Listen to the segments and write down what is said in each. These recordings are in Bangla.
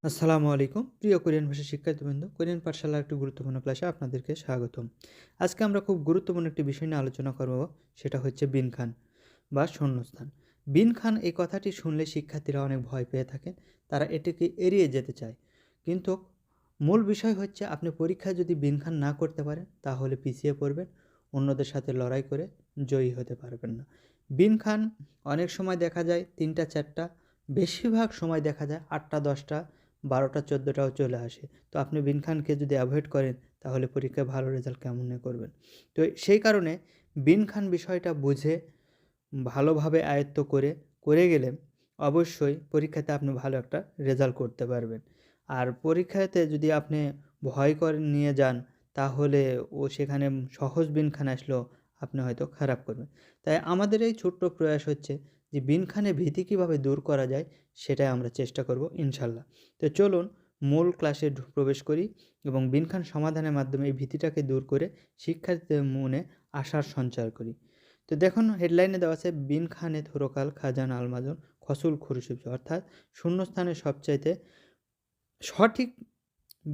আসসালামু আলাইকুম প্রিয় কোরিয়ান ভাষা শিক্ষার্থীবৃন্দ, কোরিয়ান পাঠশালার একটি গুরুত্বপূর্ণ ক্লাসে আপনাদেরকে স্বাগতম। আজকে আমরা খুব গুরুত্বপূর্ণ একটি বিষয় নিয়ে আলোচনা করব, সেটা হচ্ছে বিনখান বা শূন্যস্থান। বিনখান এই কথাটি শুনলে শিক্ষার্থীরা অনেক ভয় পেয়ে থাকেন, তারা এটিকে এড়িয়ে যেতে চায়। কিন্তু মূল বিষয় হচ্ছে, আপনি পরীক্ষায় যদি বিনখান না করতে পারেন তাহলে পিছিয়ে পড়বেন, অন্যদের সাথে লড়াই করে জয়ী হতে পারবেন না। বিনখান অনেক সময় দেখা যায় ৩টা ৪টা, বেশিরভাগ সময় দেখা যায় ৮টা 10টা 12টা 14টাও চলে আসে। তো আপনি বিনখানকে যদি অ্যাভয়েড করেন তাহলে পরীক্ষায় ভালো রেজাল্ট কেমনে করবেন? তো সেই কারণে বিনখান বিষয়টা বুঝে ভালোভাবে আয়ত্ত করে গেলে অবশ্যই পরীক্ষাতে আপনি ভালো একটা রেজাল্ট করতে পারবেন। আর পরীক্ষাতে যদি আপনি ভয় করে নিয়ে যান তাহলে সেখানে সহজ বিনখান আসলেও আপনি হয়তো খারাপ করবেন। তাই আমাদের এই ছোট্ট প্রয়াস হচ্ছে যে বিনখানের ভীতি কীভাবে দূর করা যায় সেটাই আমরা চেষ্টা করব ইনশাল্লাহ। তো চলুন মূল ক্লাসে প্রবেশ করি এবং বিনখান সমাধানের মাধ্যমে এই ভীতিটাকে দূর করে শিক্ষার্থীদের মনে আশার সঞ্চার করি। তো দেখুন, হেডলাইনে দেওয়া আছে বিনখানে থোরকাল খাজান আলমাজন খসুল খুরশিব, অর্থাৎ শূন্যস্থানে সবচাইতে সঠিক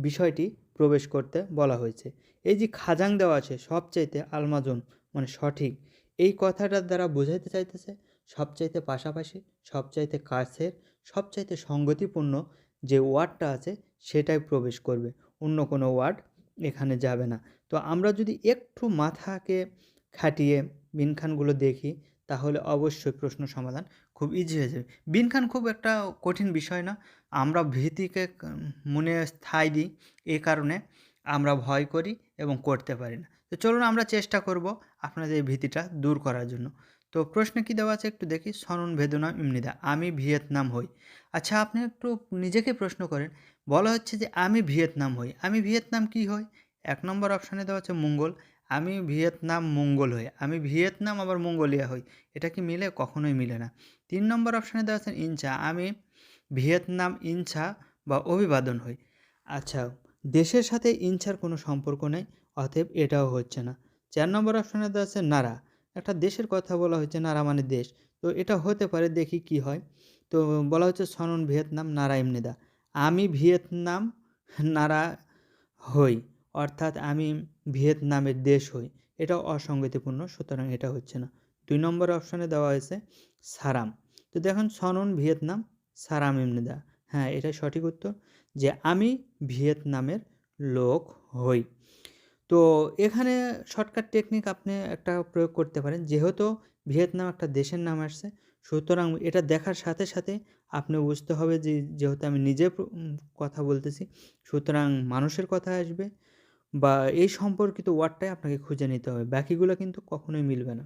বিষয়টি প্রবেশ করতে বলা হয়েছে। এই যে খাজাং দেওয়া আছে সবচাইতে আলমাজন মানে সঠিক, এই কথাটার দ্বারা বোঝাইতে চাইতেছে সবচাইতে পাশাপাশি, সবচাইতে কাছের, সবচাইতে সঙ্গতিপূর্ণ যে ওয়ার্ডটা আছে সেটাই প্রবেশ করবে, অন্য কোনো ওয়ার্ড এখানে যাবে না। তো আমরা যদি একটু মাথাকে খাটিয়ে বিনখানগুলো দেখি তাহলে অবশ্যই প্রশ্ন সমাধান খুব ইজি হয়ে যাবে। বিনখান খুব একটা কঠিন বিষয় না, আমরা ভীতিকে মনে স্থায়ী দিই, এই কারণে আমরা ভয় করি এবং করতে পারি না। তো চলুন আমরা চেষ্টা করব আপনাদের এই ভীতিটা দূর করার জন্য। তো প্রশ্নে কী দেওয়া আছে একটু দেখি। সনন ভেদনাম ইমনিদা, আমি ভিয়েতনাম হই। আচ্ছা, আপনি একটু নিজেকে প্রশ্ন করেন, বলা হচ্ছে যে আমি ভিয়েতনাম হই, আমি ভিয়েতনাম কী হই? ১ নম্বর অপশানে দেওয়া আছে মঙ্গল, আমি ভিয়েতনাম মঙ্গল হই, আমি ভিয়েতনাম আবার মঙ্গোলিয়া হই। এটা কি মিলে? কখনোই মিলে না। ৩ নম্বর অপশানে দেওয়া আছে ইনচা, আমি ভিয়েতনাম ইনচা বা অভিবাদন হই। আচ্ছা, দেশের সাথে ইনচার কোনো সম্পর্ক নেই, অতএব এটাও হচ্ছে না। ৪ নম্বর অপশানে দেওয়া আছে নারা, একটা দেশের কথা বলা হয়েছে, নারা মানে দেশ, তো এটা হতে পারে, দেখি কি হয়। তো বলা হচ্ছে সনন ভিয়েতনাম নারা ইমনিদা, আমি ভিয়েতনাম নারা হই, অর্থাৎ আমি ভিয়েতনামের দেশ হই। এটাও অসঙ্গতিপূর্ণ, সুতরাং এটা হচ্ছে না। ২ নম্বর অপশানে দেওয়া হয়েছে সারাম। তো দেখুন সনন ভিয়েতনাম সারাম ইমনিদা, হ্যাঁ এটাই সঠিক উত্তর, যে আমি ভিয়েতনামের লোক হই। তো এখানে শর্টকাট টেকনিক আপনি একটা প্রয়োগ করতে পারেন, যেহেতু ভিয়েতনাম একটা দেশের নাম আসছে, সুতরাং এটা দেখার সাথে সাথে আপনি বুঝতে হবে যে যেহেতু আমি নিজে কথা বলতেছি, সুতরাং মানুষের কথা আসবে বা এই সম্পর্কিত ওয়ার্ডটাই আপনাকে খুঁজে নিতে হবে, বাকিগুলো কিন্তু কখনোই মিলবে না।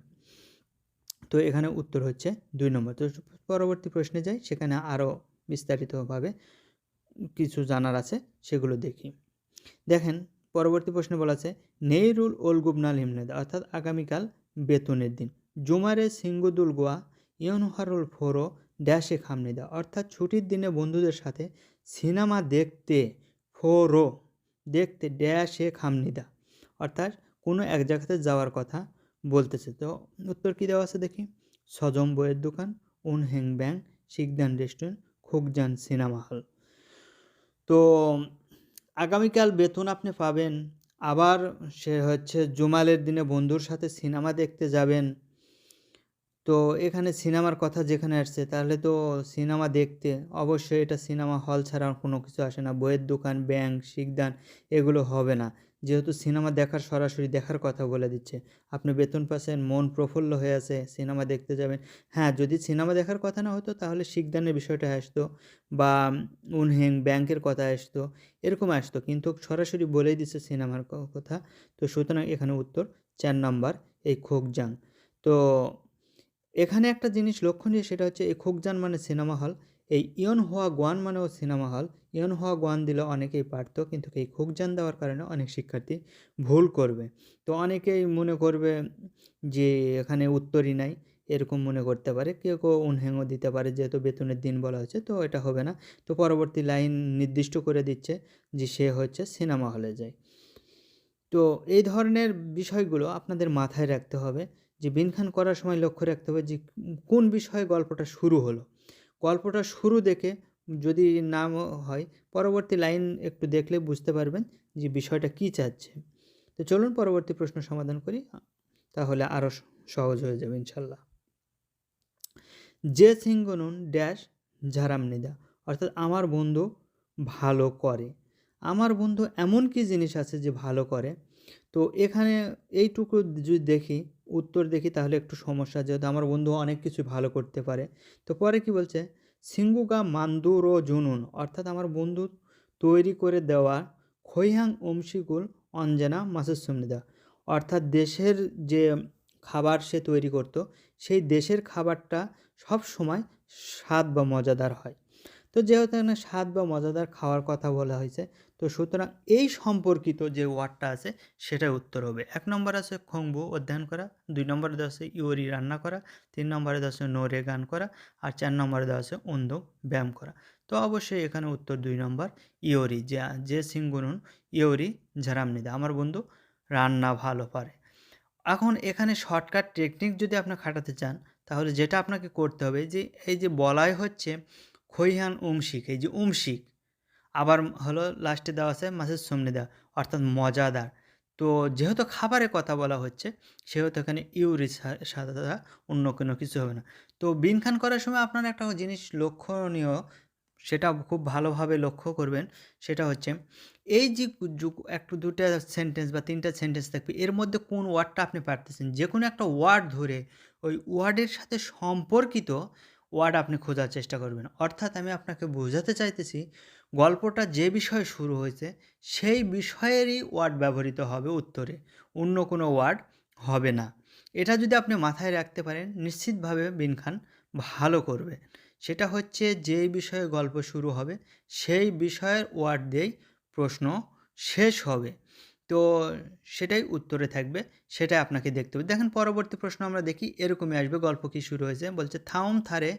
তো এখানে উত্তর হচ্ছে ২ নম্বর। তো পরবর্তী প্রশ্নে যাই, সেখানে আরও বিস্তারিতভাবে কিছু জানার আছে, সেগুলো দেখি। দেখেন, পরবর্তী প্রশ্নে বলা আছে নেইরুল ওলগুবনাল হিমনেদা, অর্থাৎ আগামীকাল বেতনের দিন, জুমারে সিঙ্গুদুল গোয়া ইয়নহারুল ফোরো ড্যাশে খামনিদা, অর্থাৎ ছুটির দিনে বন্ধুদের সাথে সিনেমা দেখতে, ফোরো দেখতে ড্যাশে খামনিদা, অর্থাৎ কোনো এক জায়গাতে যাওয়ার কথা বলতেছে। তো উত্তর কী দেওয়া আছে দেখি। সজম বইয়ের দোকান, উনহেং ব্যাং, শিকদান রেস্টুরেন্ট, খুকজান সিনেমা হল। তো আগামীকাল বেতন আপনি পাবেন, আবার সে হচ্ছে জুমালের দিনে বন্ধুর সাথে সিনেমা দেখতে যাবেন। তো এখানে সিনেমার কথা যেখানে আসছে, তাহলে তো সিনেমা দেখতে অবশ্যই এটা সিনেমা হল ছাড়া আর কোনো কিছু আসে না। বইয়ের দোকান, ব্যাংক, শিকদান এগুলো হবে না, যেহেতু সিনেমা দেখার সরাসরি দেখার কথা বলে দিচ্ছে। আপনি বেতন পাচ্ছেন, মন প্রফুল্ল হয়ে আছে, সিনেমা দেখতে যাবেন। হ্যাঁ, যদি সিনেমা দেখার কথা না হতো তাহলে শিকদানের বিষয়টা আসতো বা উনহেং ব্যাংকের কথা আসতো, এরকম আসতো, কিন্তু সরাসরি বলেই দিচ্ছে সিনেমার কথা। তো সুতরাং এখানে উত্তর ৪ নাম্বার, এই খোকজাং। তো এখানে একটা জিনিস লক্ষণীয়, সেটা হচ্ছে এই খোকজান মানে সিনেমা হল, এই ইয়নহোয়া গোয়ান মানেও সিনেমা হল। ইয়নহোয়া গোয়ান দিলে অনেকেই পারত, কিন্তু এই খোকজান দেওয়ার কারণে অনেক শিক্ষার্থী ভুল করবে। তো অনেকেই মনে করবে যে এখানে উত্তরই নাই, এরকম মনে করতে পারে, কেউ কেউ উনহেংও দিতে পারে, যেহেতু বেতনের দিন বলা হচ্ছে, তো এটা হবে না। তো পরবর্তী লাইন নির্দিষ্ট করে দিচ্ছে যে সে হচ্ছে সিনেমা হলে যায়। তো এই ধরনের বিষয়গুলো আপনাদের মাথায় রাখতে হবে, যে বিনখান করার সময় লক্ষ্য রাখতে হবে যে কোন বিষয়ে গল্পটা শুরু হলো। গল্পটা শুরু দেখে যদি নাম হয় পরবর্তী লাইন একটু দেখলে বুঝতে পারবেন যে বিষয়টা কী চাচ্ছে। তো চলুন পরবর্তী প্রশ্ন সমাধান করি, তাহলে আরও সহজ হয়ে যাবে ইনশাল্লাহ। যে সিংহনুন ড্যাশ ঝারামনিদা, অর্থাৎ আমার বন্ধু ভালো করে। আমার বন্ধু এমন কি জিনিস আছে যে ভালো করে? তো এখানে এইটুকু যদি দেখি, উত্তর দেখি, তাহলে একটু সমস্যা, যেহেতু আমার বন্ধু অনেক কিছু ভালো করতে পারে। তো পরে কি বলছে, সিঙ্গুগা মান্দুর ও জুনুন, অর্থাৎ আমার বন্ধু তৈরি করে দেওয়া খৈহাং অমশিকুল অঞ্জনা মাসুসুমনিদা, অর্থাৎ দেশের যে খাবার সে তৈরি করতো, সেই দেশের খাবারটা সব সময় স্বাদ বা মজাদার হয়। তো যেহেতু এখানে স্বাদ বা মজাদার খাওয়ার কথা বলা হয়েছে, তো সুতরাং এই সম্পর্কিত যে ওয়ার্ডটা আছে সেটাই উত্তর হবে। 1 নম্বর আছে খংবু অধ্যয়ন করা, 2 নম্বরে দেওয়া আছে ইওরি রান্না করা, 3 নম্বরে দেওয়া আছে নোরে গান করা, আর 4 নম্বরে দেওয়া আছে অন্ধ ব্যায়াম করা। তো অবশ্যই এখানে উত্তর 2 নম্বর ইওরি, যে সিঙ্গুনুন ইওরি ঝারামনিদা, আমার বন্ধু রান্না ভালো পারে। এখন এখানে শর্টকাট টেকনিক যদি আপনি খাটাতে চান, তাহলে যেটা আপনাকে করতে হবে, যে এই যে বলাই হচ্ছে খৈহান উমশিক, এই যে উমশিক, আবার হলো লাস্টে দেওয়া আছে মাছের সামনে দেওয়া, অর্থাৎ মজাদার। তো যেহেতু খাবারের কথা বলা হচ্ছে, সেহেতু এখানে ইউরি সাদা, অন্য কোনো কিছু হবে না। তো বিনখান করার সময় আপনার একটা জিনিস লক্ষণীয়, সেটা খুব ভালোভাবে লক্ষ্য করবেন। সেটা হচ্ছে এই যে একটু 2টা সেন্টেন্স বা 3টা সেন্টেন্স থাকবে, এর মধ্যে কোন ওয়ার্ডটা আপনি পারতেছেন, যে কোনো একটা ওয়ার্ড ধরে ওই ওয়ার্ডের সাথে সম্পর্কিত ওয়ার্ড আপনি খোঁজার চেষ্টা করবেন। অর্থাৎ আমি আপনাকে বোঝাতে চাইতেছি, গল্পটা যে বিষয়ে শুরু হয়েছে সেই বিষয়েরই ওয়ার্ড ব্যবহৃত হবে উত্তরে, অন্য কোনো ওয়ার্ড হবে না। এটা যদি আপনি মাথায় রাখতে পারেন, নিশ্চিতভাবে বিনখান ভালো করবে। সেটা হচ্ছে যেই বিষয়ে গল্প শুরু হবে সেই বিষয়ের ওয়ার্ড দিয়েই প্রশ্ন শেষ হবে। তো সেটাই উত্তরে থাকবে, সেটাই আপনাকে দেখতে হবে। দেখেন পরবর্তী প্রশ্ন আমরা দেখি, এরকমই আসবে। গল্প কি শুরু হয়েছে, বলছে থাউম থারে